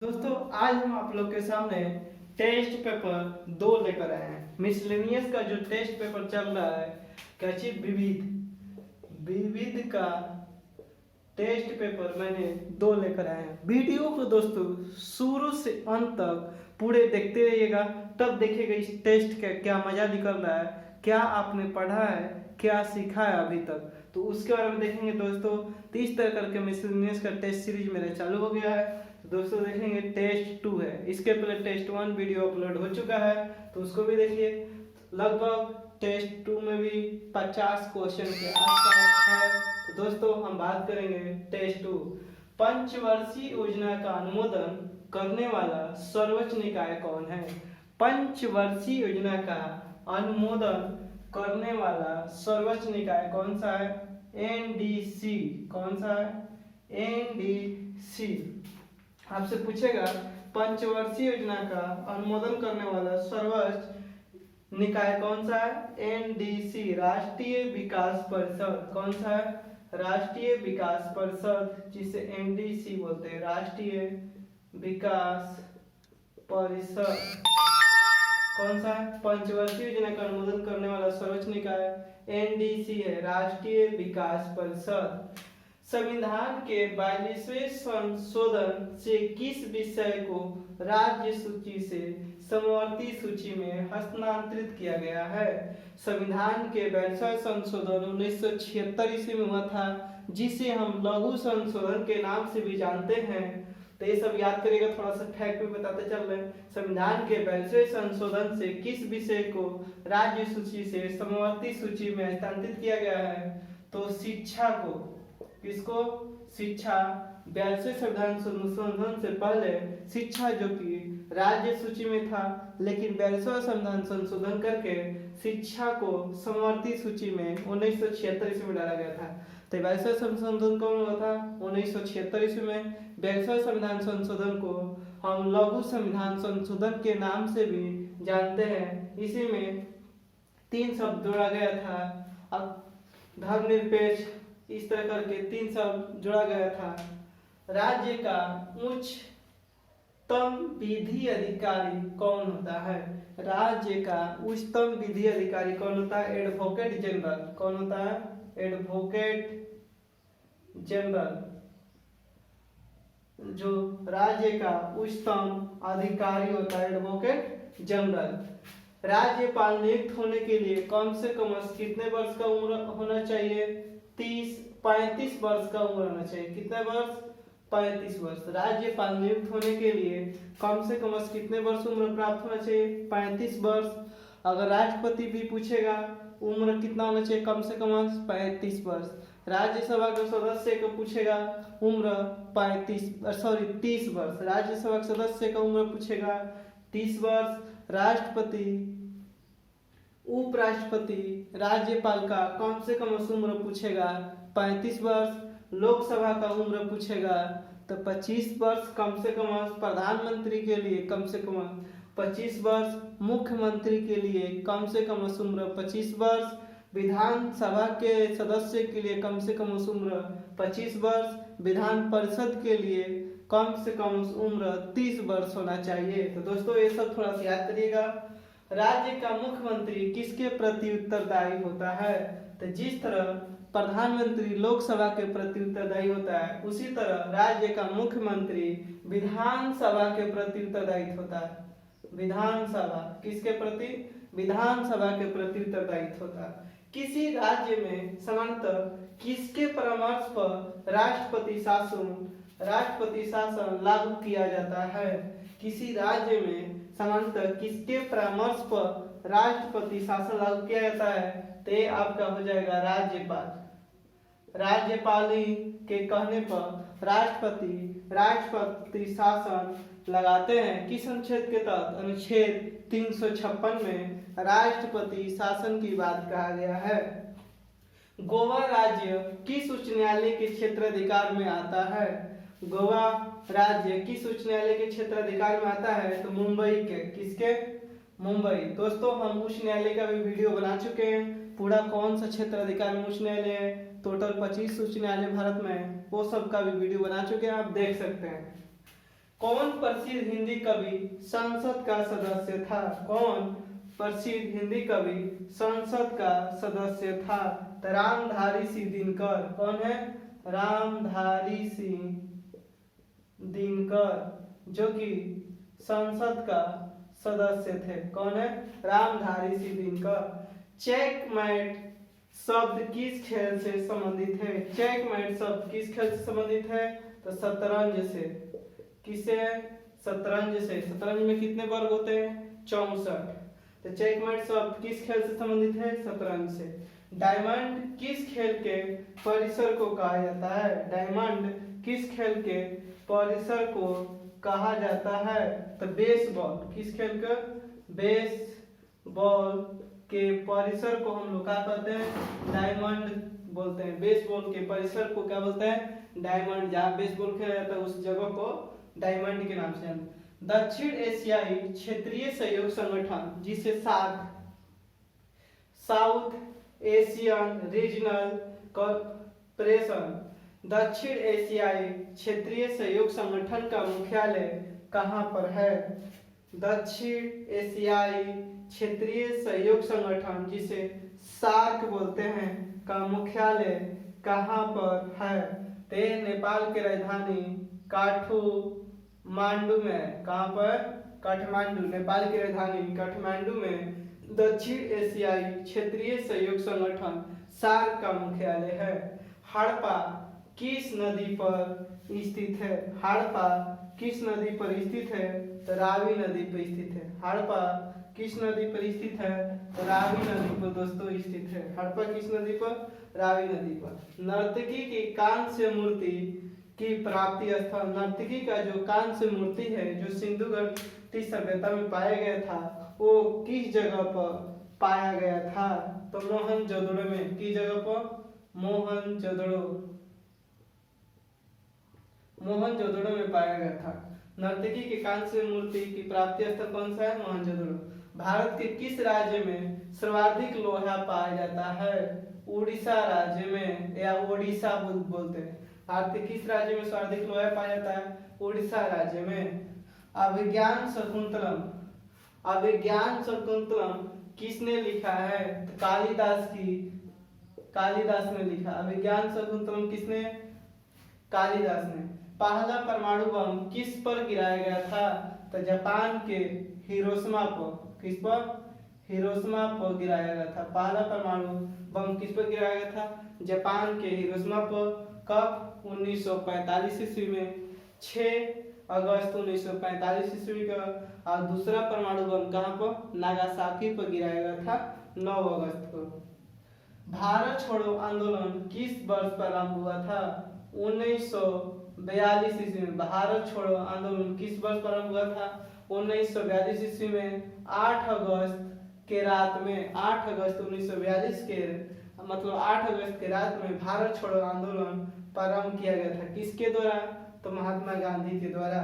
दोस्तों आज हम आप लोग के सामने टेस्ट पेपर 2 लेकर आए हैं। मिसलेनियस का जो टेस्ट पेपर चल रहा है क्या चीज विविध विविध का टेस्ट पेपर मैंने 2 लेकर आए हैं। वीडियो को दोस्तों शुरू से अंत तक पूरे देखते रहिएगा, तब देखिएगा इस टेस्ट का क्या मजा निकल रहा है, क्या आपने पढ़ा है, क्या सीखा है अभी तक, तो उसके बारे में देखेंगे दोस्तों। तो इस तरह करके मिसलेनियस का टेस्ट सीरीज मेरा चालू हो गया है। तो दोस्तों देखेंगे टेस्ट 2 है, इसके पहले टेस्ट 1 वीडियो अपलोड हो चुका है तो उसको भी देखिए। लगभग टेस्ट 2 में भी 50 क्वेश्चन के आसपास है। तो दोस्तों हम बात करेंगे टेस्ट 2। पंचवर्षीय योजना का अनुमोदन करने वाला सर्वोच्च निकाय कौन है? पंचवर्षीय योजना का अनुमोदन करने वाला सर्वोच्च निकाय कौन सा है? एनडीसी। कौन सा है? एनडीसी। आपसे पूछेगा पंचवर्षीय योजना का अनुमोदन करने वाला सर्वोच्च निकाय कौन सा है? एनडीसी, राष्ट्रीय विकास परिषद। कौन सा है? राष्ट्रीय विकास परिषद, जिसे एनडीसी बोलते हैं, राष्ट्रीय विकास परिषद। कौन सा है? पंचवर्षीय योजना का अनुमोदन करने वाला सर्वोच्च निकाय एनडीसी है, राष्ट्रीय विकास परिषद। संविधान के 42वें संशोधन से किस विषय को राज्य सूची से समवर्ती सूची में हस्तांतरित किया गया है? संविधान के 42वां संशोधन 1976 ईस्वी में हुआ था, जिसे हम लघु संशोधन के नाम से भी जानते हैं। तो ये सब याद करिएगा, थोड़ा सा फैक्ट भी बताते चल रहे हैं। संविधान के 42वें संशोधन से किस विषय को राज्य सूची से समवर्ती सूची में हस्तांतरित किया गया है? तो शिक्षा को। किसको? शिक्षा। 42वें संविधान संशोधन से पहले शिक्षा जो कि राज्य सूची में था, लेकिन 42वां संविधान संशोधन करके शिक्षा को समवर्ती सूची में 1976 ईस्वी में डाला गया था। तो 42वां संशोधन कौन हुआ था? 1976 ईस्वी में। 42वां संविधान संशोधन को हम लघु संविधान संशोधन के नाम से भी जानते हैं। इसी में 3 शब्द जोड़ा गया था, धर्मनिरपेक्ष, इस तरह करके 3 शब्द जोड़ा गया था। राज्य का उच्चतम विधि अधिकारी कौन होता है? राज्य का उच्चतम विधि अधिकारी कौन होता है? Advocate general. कौन होता है? Advocate general. जो राज्य का उच्चतम अधिकारी होता है, एडवोकेट जनरल। राज्यपाल नियुक्त होने के लिए कम से कम कितने वर्ष का उम्र होना चाहिए? 35 वर्ष का उम्र होना चाहिए। कितने वर्ष? 35 वर्ष। राज्यपाल नियुक्त होने के लिए कम से कम कितने वर्ष उम्र प्राप्त होना चाहिए? 35 वर्ष। अगर राष्ट्रपति भी पूछेगा उम्र कितना होना चाहिए? कम से कम 35 वर्ष। राज्यसभा के सदस्य को पूछेगा उम्र 30 वर्ष। राज्यसभा के सदस्य का उम्र पूछेगा 30 वर्ष। राष्ट्रपति, उपराष्ट्रपति, राज्यपाल का कम से कम उम्र पूछेगा 35 वर्ष। लोकसभा का उम्र पूछेगा तो 25 वर्ष कम से कम। प्रधानमंत्री के लिए कम से कम 25 वर्ष। मुख्यमंत्री के लिए कम से कम उम्र 25 वर्ष। विधानसभा के सदस्य के लिए कम से कम उम्र 25 वर्ष। विधान परिषद के लिए कम से कम उम्र 30 वर्ष होना चाहिए। तो दोस्तों ये सब थोड़ा सा याद करिएगा। राज्य का मुख्यमंत्री किसके प्रति उत्तरदायी होता है? तो जिस तरह प्रधानमंत्री लोकसभा के प्रति उत्तरदायी होता है, उसी तरह राज्य का मुख्यमंत्री विधानसभा के प्रति उत्तरदायी होता है। विधानसभा किसके प्रति? विधानसभा के प्रति उत्तरदायी होता है। किसी राज्य में सामान्यतः किसके परामर्श पर राष्ट्रपति शासन लागू किया जाता है? किसी राज्य में सामान्यतः किसके परामर्श पर राष्ट्रपति शासन लागू किया जाता है? तो ये आपका हो जाएगा राज्यपाल। राज्यपाल के कहने पर राष्ट्रपति शासन लगाते हैं। किस अनुच्छेद के तहत? अनुच्छेद 356 में राष्ट्रपति शासन की बात कहा गया है। गोवा राज्य किस उच्च न्यायालय के क्षेत्राधिकार में आता है? गोवा राज्य किस उच्च न्यायालय के क्षेत्राधिकार में आता है? तो मुंबई के। किसके? मुंबई। दोस्तों हम उच्च न्यायालय का भी वीडियो बना चुके हैं, पूरा कौन सा क्षेत्राधिकार में उच्च न्यायालय है, टोटल 25 उच्च न्यायालय भारत में, वो सब का भी वीडियो बना चुके हैं, आप देख सकते हैं। कौन प्रसिद्ध हिंदी कवि संसद का सदस्य था? कौन प्रसिद्ध हिंदी कवि संसद का सदस्य था? तो रामधारी सिंह दिनकर। कौन है? रामधारी सिंह दिनकर, जो कि संसद का सदस्य थे। कौन है? रामधारी सिंह दिनकर। चेकमेट शब्द किस खेल से संबंधित है? चेकमेट शब्द किस खेल से संबंधित है? तो शतरंज से। किसे? शतरंज से। शतरंज में कितने वर्ग होते हैं? 64। तो चेकमेट शब्द किस खेल से संबंधित है? शतरंज से। डायमंड किस खेल के परिसर को कहा जाता है? डायमंड किस खेल के परिसर को कहा जाता है? तो बेसबॉल। किस खेल का? बेसबॉल के परिसर को हम लोग क्या कहते हैं? डायमंड बोलते हैं। बेसबॉल के परिसर को क्या बोलते हैं? डायमंड। जहाँ बेसबॉल खेला जाता है उस जगह को डायमंड के नाम से जानते हैं। दक्षिण एशियाई क्षेत्रीय सहयोग संगठन, जिसे SAARC, South Asian regional corporation, दक्षिण एशियाई क्षेत्रीय सहयोग संगठन का मुख्यालय कहाँ पर है? दक्षिण एशियाई क्षेत्रीय सहयोग संगठन, जिसे सार्क बोलते हैं, का मुख्यालय कहाँ पर है? ते नेपाल की राजधानी काठमांडू में। कहाँ पर? काठमांडू। नेपाल की राजधानी काठमांडू में दक्षिण एशियाई क्षेत्रीय सहयोग संगठन सार्क का मुख्यालय है। हड़प्पा किस नदी पर स्थित है? हड़प्पा किस नदी पर स्थित है? तो रावी नदी पर स्थित है। हड़प्पा किस नदी पर स्थित है? तो रावी नदी पर दोस्तों स्थित है। हड़प्पा किस नदी पर? रावी नदी पर। नर्तकी की कांस्य मूर्ति की प्राप्ति स्थल, नर्तकी का जो कांस्य मूर्ति है जो सिंधु घाटी सभ्यता में पाया गया था, वो किस जगह पर पाया गया था? तो मोहनजोदड़ो में। किस जगह पर? मोहनजोदड़ो। मोहनजोदड़ो में पाया गया था। नर्तकी के कांस्य मूर्ति की प्राप्ति स्थल कौन सा है? मोहनजोदड़ो। भारत के किस राज्य में सर्वाधिक लोहा पाया जाता है? उड़ीसा राज्य में, या ओडिशा बोलते हैं। भारत के किस राज्य में सर्वाधिक लोहा पाया जाता है? उड़ीसा राज्य में। अभिज्ञान शकुंतलम, अभिज्ञान शकुंतलम किसने लिखा है? तो कालिदास ने लिखा। अभिज्ञान शकुंतलम किसने? कालिदास ने। पहला परमाणु बम किस पर गिराया गया था? तो जापान के हिरोशिमा पर। किस पर? हिरोशिमा पर गिराया गया था। पहला परमाणु बम किस पर गिराया गया था? जापान के हिरोशिमा पर। कब? 1945 ईस्वी में, 6 अगस्त 1945 ईस्वी का। और दूसरा परमाणु बम कहाँ पर? नागासाकी पर गिराया गया था 9 अगस्त को। भारत छोड़ो आंदोलन किस वर्ष प्रारंभ हुआ था? 1942 ईस्वी में। भारत छोड़ो आंदोलन किस वर्ष प्रारंभ हुआ था? 1942 ईस्वी में 8 अगस्त के रात में। 8 अगस्त 1942 के मतलब 8 अगस्त के रात में भारत छोड़ो आंदोलन प्रारंभ किया गया था। किसके द्वारा? तो महात्मा गांधी के द्वारा।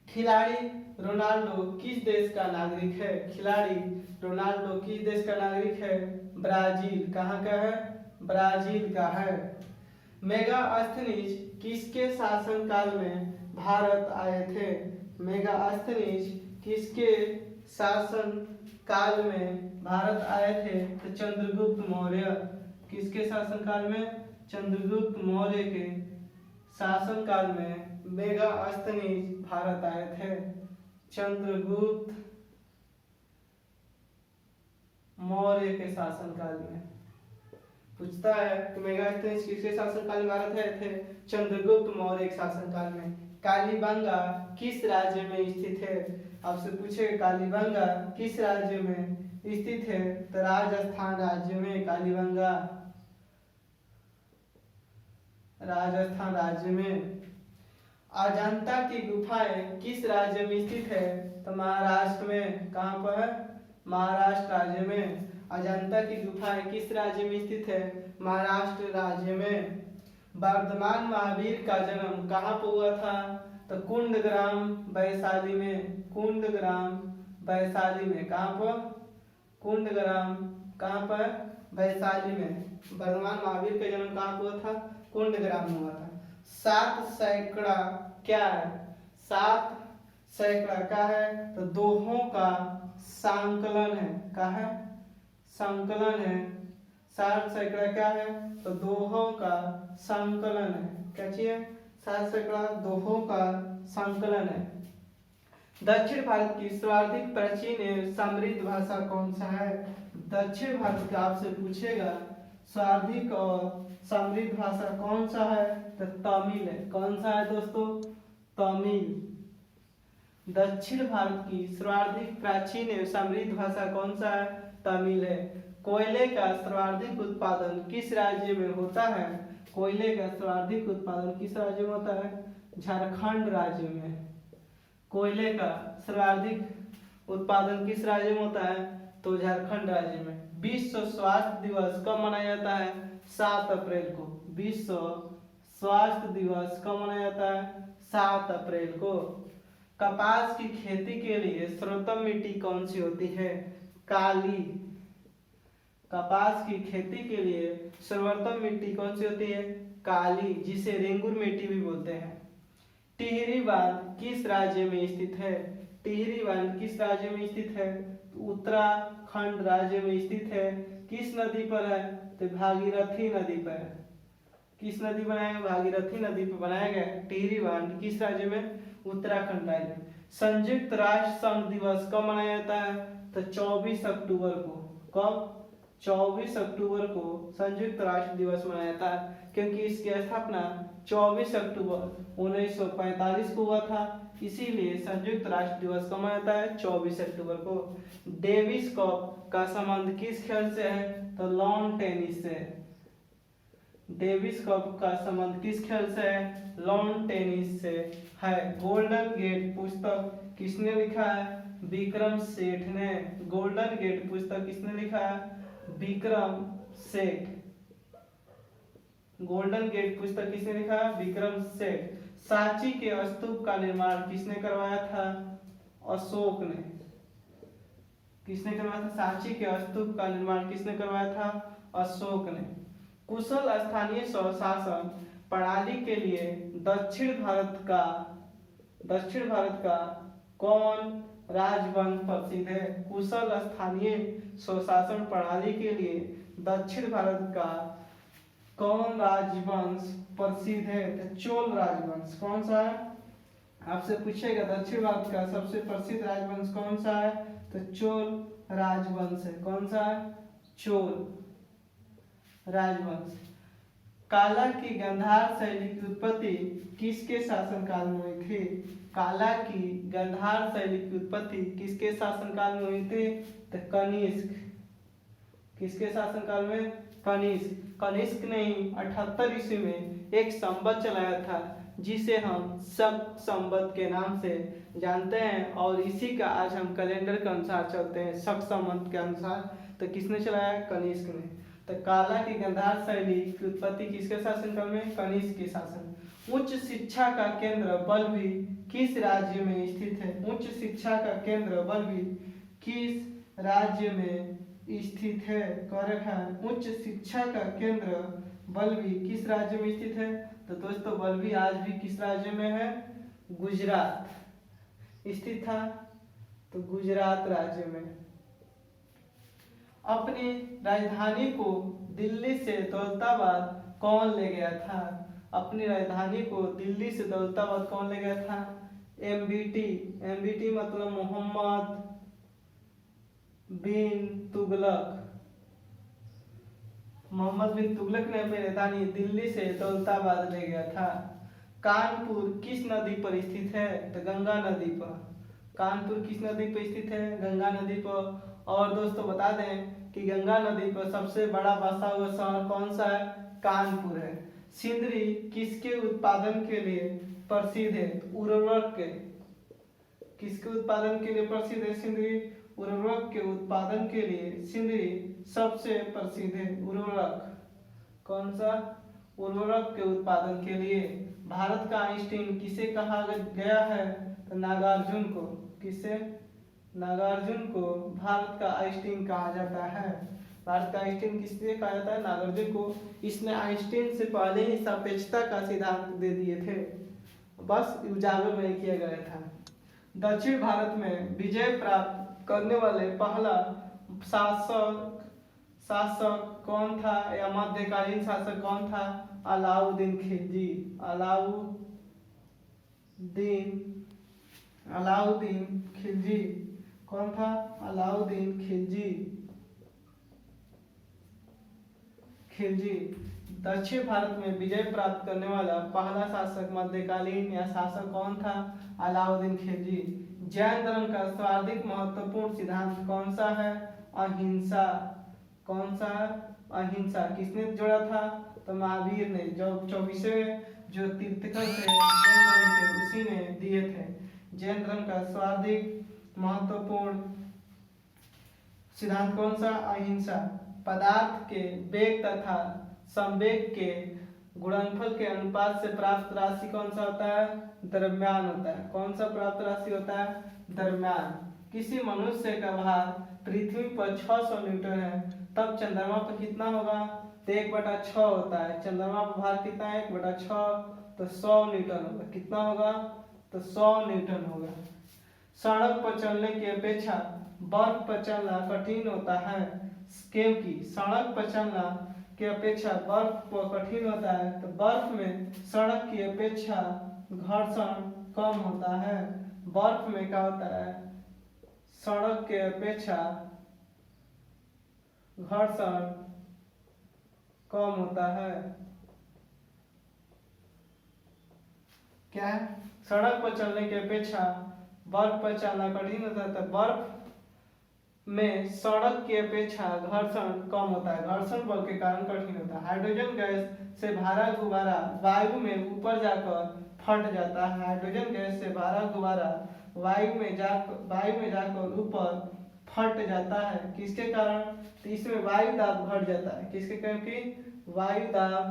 खिलाड़ी रोनाल्डो किस देश का नागरिक है? खिलाड़ी रोनाल्डो किस देश का नागरिक है? ब्राजील। कहाँ का है? ब्राजील का है। मेगास्थनीज किसके शासनकाल में भारत आए थे? मेगास्थनीज किसके शासन काल में भारत आए थे? तो चंद्रगुप्त मौर्य। किसके शासन काल में? चंद्रगुप्त मौर्य के शासन काल में मेगास्थनीज भारत आए थे। चंद्रगुप्त मौर्य के शासन काल में। पूछता है कि मेगास्थनीज किसके शासन काल में भारत आए थे? चंद्रगुप्त मौर्य के शासन काल में। कालीबंगा किस राज्य में स्थित है? आपसे पूछे कालीबंगा किस राज्य में स्थित है? तो राजस्थान राज्य में कालीबंगा, राजस्थान राज्य में। अजंता की गुफाएं किस राज्य में स्थित है? तो महाराष्ट्र में। कहाँ पर है? महाराष्ट्र राज्य में। अजंता की गुफाएं किस राज्य में स्थित है? महाराष्ट्र राज्य में। वर्धमान महावीर का जन्म कहाँ पर हुआ था? तो कुंडग्राम वैशाली में। कुंडग्राम वैशाली में। कहाँ पर? कुंडग्राम कहाँ पर? वैशाली में। वर्धमान महावीर का जन्म कहाँ हुआ था? कुंडग्राम में हुआ था। 7 सैकड़ा क्या है? 7 सैकड़ा क्या है? तो दोहों का संकलन है। क्या है? संकलन है। 7 सैकड़ा क्या है? तो दोहों का संकलन है। क्या चाहिए? 7 सैकड़ा दोहों का संकलन है। दक्षिण भारत की सर्वाधिक प्राचीन एवं समृद्ध भाषा कौन सा है? दक्षिण भारत का आपसे पूछेगा सर्वाधिक और समृद्ध भाषा कौन सा है? तो तमिल है। कौन सा है दोस्तों? तमिल। दक्षिण भारत की सर्वाधिक प्राचीन एवं समृद्ध भाषा कौन सा है? तमिल है। कोयले का सर्वाधिक उत्पादन किस राज्य में होता है? कोयले का सर्वाधिक उत्पादन किस राज्य में होता है? झारखंड राज्य में। कोयले का सर्वाधिक उत्पादन किस राज्य में होता है? तो झारखंड राज्य में। विश्व स्वास्थ्य दिवस कब मनाया जाता है? 7 अप्रैल को। विश्व स्वास्थ्य दिवस कब मनाया जाता है? 7 अप्रैल को। कपास की खेती के लिए सर्वोत्तम मिट्टी कौन सी होती है? काली। कपास की खेती के लिए सर्वोत्तम मिट्टी कौन सी होती है? काली, जिसे रेंगुर मिट्टी भी बोलते हैं। टिहरी बांध किस राज्य में स्थित है? टिहरी बांध किस राज्य में स्थित है? उत्तराखंड राज्य में स्थित है। किस नदी पर है? तो भागीरथी नदी पर है। किस नदी बनाया गया? भागीरथी नदी पर बनाया गया टिहरी बांध। किस राज्य में? उत्तराखंड राज्य में। संयुक्त राष्ट्र संघ दिवस कब मनाया जाता है? तो 24 अक्टूबर को। कब? 24 अक्टूबर को संयुक्त राष्ट्र दिवस मनाया जाता है, क्योंकि इसकी स्थापना 24 अक्टूबर 1945 को हुआ था। इसीलिए संयुक्त राष्ट्र दिवस कब मनाया जाता है? 24 अक्टूबर को। डेविस कप का संबंध किस खेल से है? तो लॉन टेनिस से। डेविस कप का संबंध किस खेल से है? लॉन टेनिस से है। गोल्डन गेट पुस्तक किसने लिखा है? विक्रम सेठ ने। गोल्डन गेट पुस्तक किसने लिखा है? विक्रम सेठ। गोल्डन गेट पुस्तक किसने लिखा? विक्रम सेठ। सांची के स्तूप का निर्माण किसने करवाया था? अशोक ने। किसने करवाया था? सांची के स्तूप का निर्माण किसने करवाया था? अशोक ने। कुशल स्थानीय स्वशासन प्रणाली के लिए दक्षिण भारत का कौन राजवंश प्रसिद्ध है? कुशल स्थानीय स्वशासन प्रणाली के लिए दक्षिण भारत का कौन राजवंश प्रसिद्ध है? तो चोल राजवंश। कौन सा है? आपसे पूछेगा दक्षिण भारत का सबसे प्रसिद्ध राजवंश कौन सा है? तो चोल राजवंश है। कौन सा है? चोल राजवंश। काला की गांधार शैली की उत्पत्ति किसके शासनकाल में हुई थी? काला की गांधार शैली की उत्पत्ति किसके शासनकाल में हुई थी? तो कनिष्क। किसके शासनकाल में? कनिष्क। कनिष्क ने 78 ईस्वी में एक संवत चलाया था, जिसे हम शक संवत के नाम से जानते हैं, और इसी का आज हम कैलेंडर के अनुसार चलते हैं, शक संवत के अनुसार। तो किसने चलाया? कनिष्क ने। तो काला की गांधार शैली की उत्पत्ति किसके शासनकाल में? कनिष्क के शासन। उच्च शिक्षा का केंद्र बल्लभी किस राज्य में स्थित है? उच्च शिक्षा का केंद्र बल्लभी किस राज्य में स्थित है? करेक्ट है। उच्च शिक्षा का केंद्र बल्लभी किस राज्य में स्थित है? तो दोस्तों बल्लभी आज भी किस राज्य में है? गुजरात स्थित था। तो गुजरात राज्य में। अपनी राजधानी को दिल्ली से दौलताबाद कौन ले गया था? अपनी राजधानी को दिल्ली से दौलताबाद कौन ले गया था? एमबीटी। एमबीटी मतलब मोहम्मद बिन तुगलक। मोहम्मद बिन तुगलक ने अपनी राजधानी दिल्ली से दौलताबाद ले गया था। कानपुर किस नदी पर स्थित है? तो गंगा नदी पर। कानपुर किस नदी पर स्थित है? गंगा नदी पर। और दोस्तों बता दें कि गंगा नदी पर सबसे बड़ा बसा हुआ शहर कौन सा है? कानपुर है। सिंदरी किसके उत्पादन के लिए प्रसिद्ध है? उर्वरक के। किसके उत्पादन के लिए प्रसिद्ध है सिंदरी? उर्वरक के उत्पादन के लिए सिंदरी सबसे प्रसिद्ध है। उर्वरक। कौन सा? उर्वरक के उत्पादन के लिए। भारत का आइंस्टीन किसे कहा गया है? तो नागार्जुन को। किसे? नागार्जुन को भारत का आइंस्टीन कहा जाता है। भारत का आइंस्टीन किससे कहा जाता है? नागार्जुन को। इसने आइंस्टीन से पहले ही सापेक्षता का सिद्धांत दे दिए थे। बस उजागर में किया गया था। दक्षिण भारत में विजय प्राप्त करने वाले पहला शासक कौन था या मध्यकालीन शासक कौन था? अलाउद्दीन खिलजी। अलाउद्दीन खिलजी कौन था? अलाउद्दीन खिलजी। दक्षिण भारत में विजय प्राप्त करने वाला पहला शासक मध्यकालीन या शासक कौन था? अलाउद्दीन खिलजी। जैन धर्म का सर्वाधिक महत्वपूर्ण सिद्धांत कौन सा है? अहिंसा। कौन सा है? अहिंसा। किसने जोड़ा था? तो महावीर ने, जो 24वें जो तीर्थंकर थे जैन धर्म के, उसी ने दिए थे। जैन धर्म का सर्वाधिक महत्वपूर्ण सिद्धांत कौन सा? अहिंसा। पदार्थ के वेग तथा संवेग के गुणनफल के अनुपात से प्राप्त राशि कौन सा होता है? द्रव्यमान होता है। कौन सा प्राप्त राशि होता है? द्रव्यमान। किसी मनुष्य का भार पृथ्वी पर 600 न्यूटन है, तब चंद्रमा पर कितना होगा? तो 1/6 होता है। चंद्रमा पर भार कितना है? 1/6, तो 100 न्यूटन होगा। कितना होगा? तो 100 न्यूटन होगा। सड़क पर चलने की अपेक्षा बर्फ पर चलना कठिन होता है, क्योंकि सड़क पर चलना की अपेक्षा बर्फ पर कठिन होता है, तो बर्फ में सड़क की अपेक्षा घर्षण कम होता है। बर्फ में क्या होता है? सड़क के अपेक्षा घर्षण कम होता है। क्या है? सड़क पर चलने की अपेक्षा बर्फ पर चलना कठिन होता है, तो बर्फ में सड़क की अपेक्षा घर्षण कम होता है। घर्षण बल के कारण कठिन होता है। हाइड्रोजन गैस से भरा गुब्बारा वायु में ऊपर जाकर फट जाता है। हाइड्रोजन गैस से भरा गुब्बारा वायु में जाकर ऊपर फट जाता है। किसके कारण? तो इसमें वायु दाब घट जाता है। किसके कारण? कि वायु दाब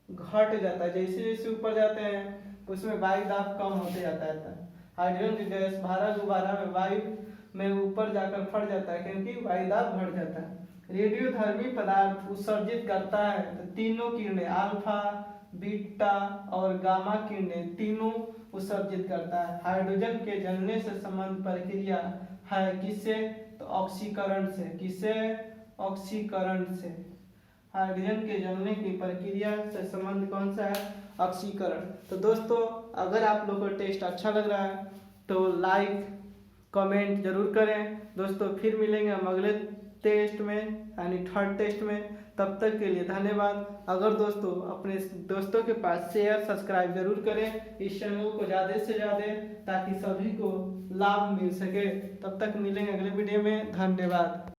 घट जाता है। जैसे जैसे ऊपर जाते हैं उसमें वायु दाब कम होते जाता है। हाइड्रोजन गैस भरा गुब्बारा में वायु में ऊपर जाकर फट जाता है, क्योंकि वायु दाब घट जाता है। रेडियोधर्मी पदार्थ उत्सर्जित करता है, तो तीनों किरणें अल्फा, बीटा और गामा किरणें तीनों उत्सर्जित करता है। हाइड्रोजन के जलने से संबंध प्रक्रिया है किससे? तो ऑक्सीकरण से। किससे? ऑक्सीकरण से। हाइड्रोजन के जलने की प्रक्रिया से संबंध कौन सा है? ऑक्सीकरण। तो दोस्तों, अगर आप लोगों को टेस्ट अच्छा लग रहा है तो लाइक कमेंट जरूर करें। दोस्तों, फिर मिलेंगे हम अगले टेस्ट में, यानी थर्ड टेस्ट में। तब तक के लिए धन्यवाद। अगर दोस्तों अपने दोस्तों के पास शेयर सब्सक्राइब जरूर करें इस चैनल को ज़्यादा से ज़्यादा, ताकि सभी को लाभ मिल सके। तब तक मिलेंगे अगले वीडियो में। धन्यवाद।